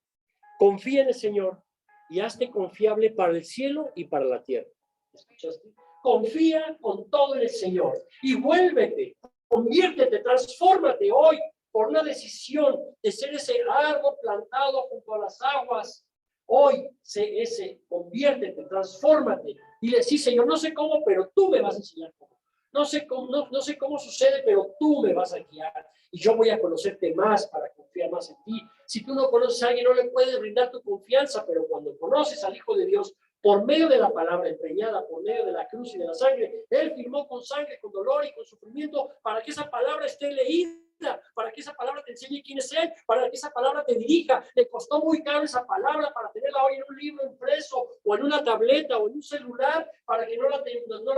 confía en el Señor y hazte confiable para el cielo y para la tierra. ¿Escuchaste? Confía con todo en el Señor y vuélvete, conviértete, transfórmate hoy por una decisión de ser ese árbol plantado junto a las aguas. Hoy, sé ese, conviértete, transfórmate y le sí, Señor, no sé cómo, pero tú me vas a enseñar cómo. No sé cómo, no sé cómo sucede, pero tú me vas a guiar y yo voy a conocerte más para confiar más en ti. Si tú no conoces a alguien, no le puedes brindar tu confianza, pero cuando conoces al Hijo de Dios, por medio de la palabra empeñada, por medio de la cruz y de la sangre, Él firmó con sangre, con dolor y con sufrimiento para que esa palabra esté leída, para que esa palabra te enseñe quién es Él, para que esa palabra te dirija. Le costó muy caro esa palabra para tenerla hoy en un libro impreso o en una tableta o en un celular, para que no la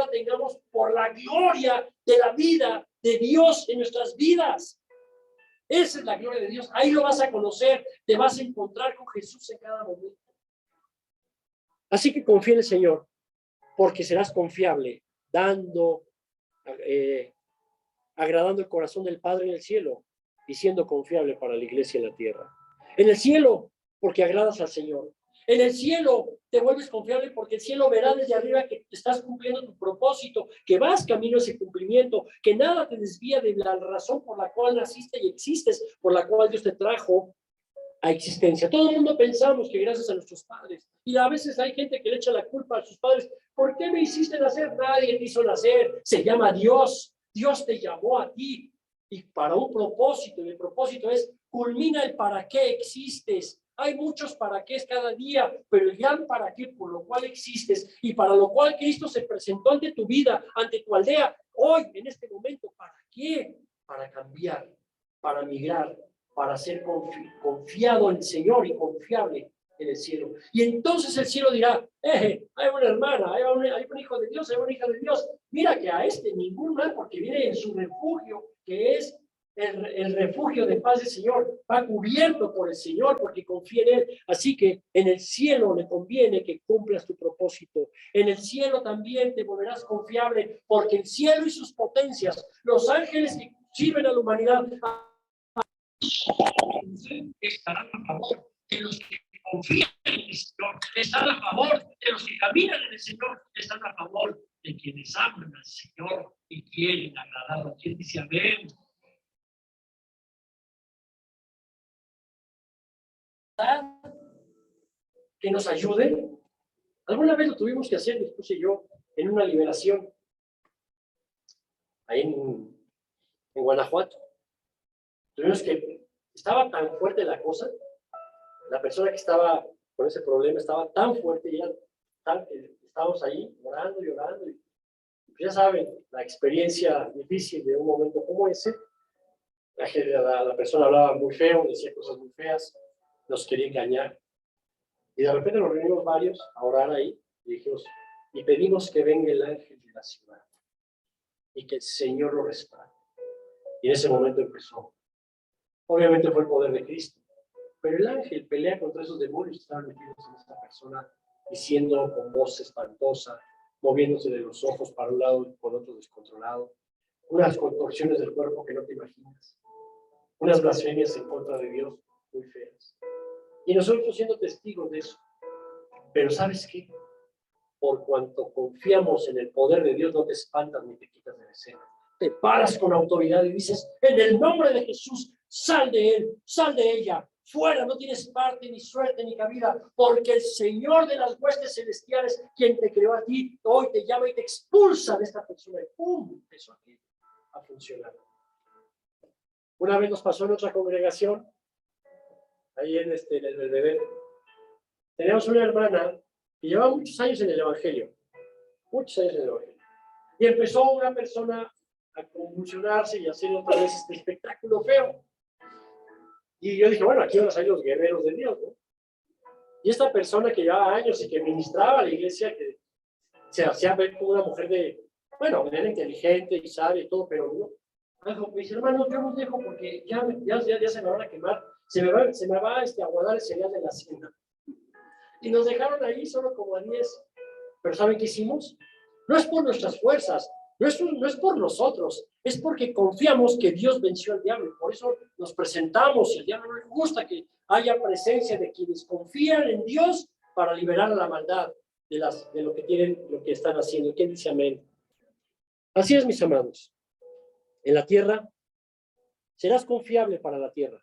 tengamos por la gloria de la vida de Dios en nuestras vidas. Esa es la gloria de Dios. Ahí lo vas a conocer, te vas a encontrar con Jesús en cada momento. Así que confía en el Señor, porque serás confiable, agradando el corazón del Padre en el cielo y siendo confiable para la iglesia en la tierra. En el cielo, porque agradas al Señor. En el cielo te vuelves confiable porque el cielo verá desde arriba que estás cumpliendo tu propósito, que vas camino a ese cumplimiento, que nada te desvía de la razón por la cual naciste y existes, por la cual Dios te trajo a existencia. Todo el mundo pensamos que gracias a nuestros padres, y a veces hay gente que le echa la culpa a sus padres. ¿Por qué me hiciste nacer? Nadie te hizo nacer. Se llama Dios. Dios te llamó a ti y para un propósito, y el propósito es culmina el para qué existes. Hay muchos para qué cada día, pero el gran para qué por lo cual existes y para lo cual Cristo se presentó ante tu vida, ante tu aldea, hoy, en este momento, ¿para qué? Para cambiar, para migrar, para ser confiado en el Señor y confiable en el cielo. Y entonces el cielo dirá, hay una hermana, hay un hijo de Dios, hay una hija de Dios. Mira que a este ningún mal, porque viene en su refugio, que es el refugio de paz del Señor, va cubierto por el Señor porque confía en Él. Así que en el cielo le conviene que cumplas tu propósito. En el cielo también te volverás confiable porque el cielo y sus potencias, los ángeles que sirven a la humanidad, estarán a favor de los que confían en el Señor, están a favor de los que caminan en el Señor, están a favor de quienes aman al Señor y quieren agradar a quien dice amén. Que nos ayuden. Alguna vez lo tuvimos que hacer, después yo, en una liberación, ahí en Guanajuato. Tuvimos que, estaba tan fuerte la cosa, la persona que estaba con ese problema estaba tan fuerte, y estábamos ahí llorando, llorando, y ya saben, la experiencia difícil de un momento como ese. La persona hablaba muy feo, decía cosas muy feas, nos quería engañar. Y de repente nos reunimos varios a orar ahí y dijimos, y pedimos que venga el ángel de la ciudad y que el Señor lo respalde. Y en ese momento empezó. Obviamente fue el poder de Cristo, pero el ángel pelea contra esos demonios que estaban metidos en esta persona, diciendo con voz espantosa, moviéndose de los ojos para un lado y por otro descontrolado, unas contorsiones del cuerpo que no te imaginas, unas blasfemias en contra de Dios muy feas. Y nosotros siendo testigos de eso. Pero ¿sabes qué? Por cuanto confiamos en el poder de Dios, no te espantas ni te quitas de escena. Te paras con autoridad y dices, en el nombre de Jesús, sal de él, sal de ella, fuera, no tienes parte, ni suerte, ni cabida, porque el Señor de las huestes celestiales, quien te creó a ti, hoy te llama y te expulsa de esta persona. Y ¡pum! Empezó a funcionar. Una vez nos pasó en otra congregación, ahí en el Belvedere, teníamos una hermana que llevaba muchos años en el Evangelio, y empezó una persona a convulsionarse y hacer otra vez este espectáculo feo. Y yo dije, bueno, aquí van a salir los guerreros de Dios, ¿no? Y esta persona que llevaba años y que ministraba a la iglesia, que se hacía ver como una mujer era inteligente y sabe y todo, pero no. Me dice, hermano, yo los dejo porque ya se me van a quemar, se me va a aguadar el cereal de la cena. Y nos dejaron ahí solo como a 10. Pero ¿saben qué hicimos? No es por nuestras fuerzas, no es por nosotros, es porque confiamos que Dios venció al diablo. Por eso nos presentamos y al diablo no le gusta que haya presencia de quienes confían en Dios para liberar a la maldad. de lo que tienen, lo que están haciendo. ¿Quién dice amén? Así es, mis amados. En la tierra serás confiable para la tierra,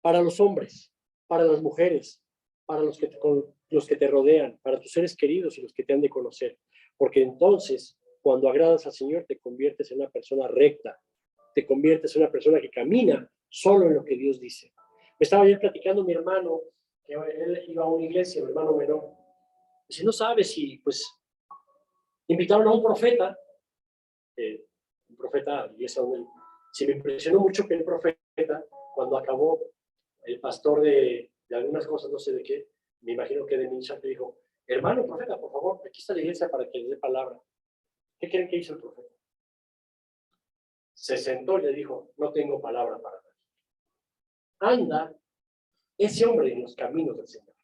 para los hombres, para las mujeres, para los que te rodean, para tus seres queridos y los que te han de conocer. Porque entonces, cuando agradas al Señor, te conviertes en una persona recta, te conviertes en una persona que camina solo en lo que Dios dice. Me estaba ayer platicando mi hermano, que él iba a una iglesia, mi hermano menor. Dice, no sabe si, pues, invitaron a un profeta y eso se me impresionó mucho que el profeta, cuando acabó el pastor de algunas cosas, no sé de qué, me imagino que de Mincha, le dijo, hermano profeta, por favor, aquí está la iglesia para que les dé palabra. ¿Qué creen que hizo el profeta? Se sentó y le dijo, no tengo palabra para dar. Anda ese hombre en los caminos del Señor.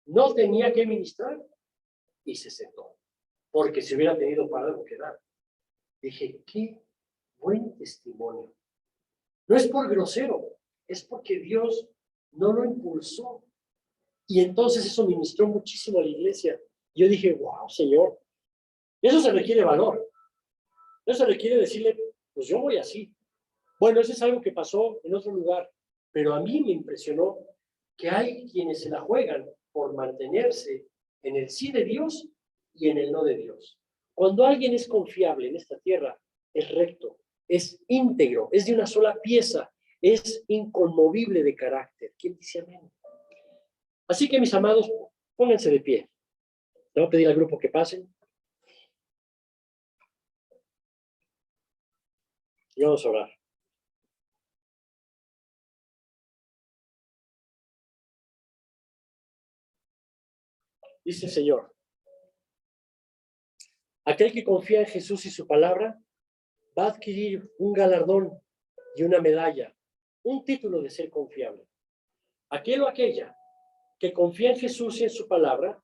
No tenía que ministrar y se sentó, porque si hubiera tenido palabra que dar. Dije, qué buen testimonio. No es por grosero, es porque Dios no lo impulsó. Y entonces eso ministró muchísimo a la iglesia. Yo dije, wow, Señor, eso se requiere valor. Eso se requiere decirle, pues yo voy así. Bueno, eso es algo que pasó en otro lugar, pero a mí me impresionó que hay quienes se la juegan por mantenerse en el sí de Dios y en el no de Dios. Cuando alguien es confiable en esta tierra, es recto, es íntegro, es de una sola pieza, es inconmovible de carácter. ¿Quién dice amén? Así que, mis amados, pónganse de pie. Le voy a pedir al grupo que pasen. Y vamos a orar. Dice el Señor, aquel que confía en Jesús y su palabra va a adquirir un galardón y una medalla, un título de ser confiable. Aquel o aquella que confía en Jesús y en su palabra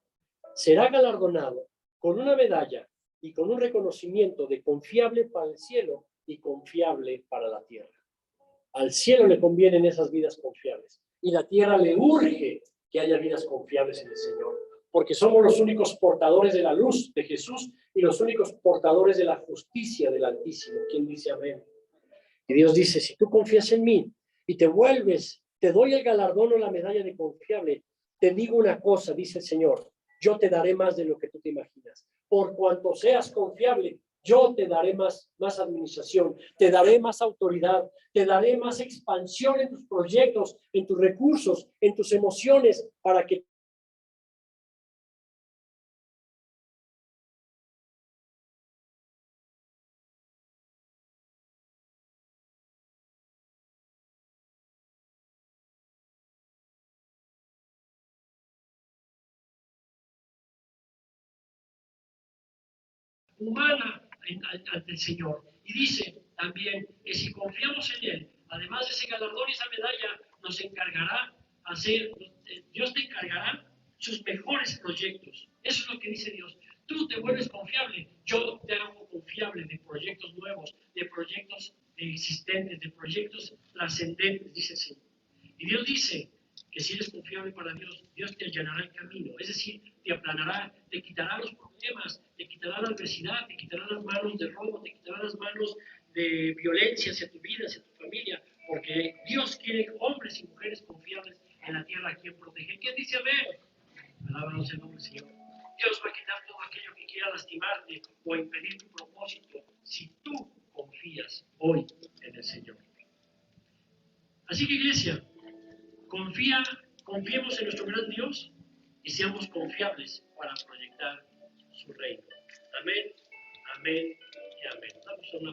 será galardonado con una medalla y con un reconocimiento de confiable para el cielo y confiable para la tierra. Al cielo le convienen esas vidas confiables y la tierra le urge que haya vidas confiables en el Señor, porque somos los únicos portadores de la luz de Jesús y los únicos portadores de la justicia del Altísimo. ¿Quién dice amén? Y Dios dice, si tú confías en mí y te vuelves, te doy el galardón o la medalla de confiable, te digo una cosa, dice el Señor, yo te daré más de lo que tú te imaginas. Por cuanto seas confiable, yo te daré más administración, te daré más autoridad, te daré más expansión en tus proyectos, en tus recursos, en tus emociones, para que humana ante el Señor. Y dice también que si confiamos en Él, además de ese galardón y esa medalla, nos encargará hacer, Dios te encargará sus mejores proyectos. Eso es lo que dice Dios. Tú te vuelves confiable, yo te hago confiable de proyectos nuevos, de proyectos existentes, de proyectos trascendentes, dice el Señor. Y Dios dice que si eres confiable para Dios, Dios te allanará el camino, es decir, te aplanará, te quitará los problemas, te quitará la adversidad, te quitará las manos de robo, te quitará las manos de violencia hacia tu vida, hacia tu familia, porque Dios quiere hombres y mujeres confiables en la tierra a quien proteger. ¿Quién dice amén? Alábanos el nombre del Señor. Dios va a quitar todo aquello que quiera lastimarte o impedir tu propósito si tú confías hoy en el Señor. Así que, iglesia, confiemos en nuestro gran Dios y seamos confiables para proyectar su reino. Amén, amén.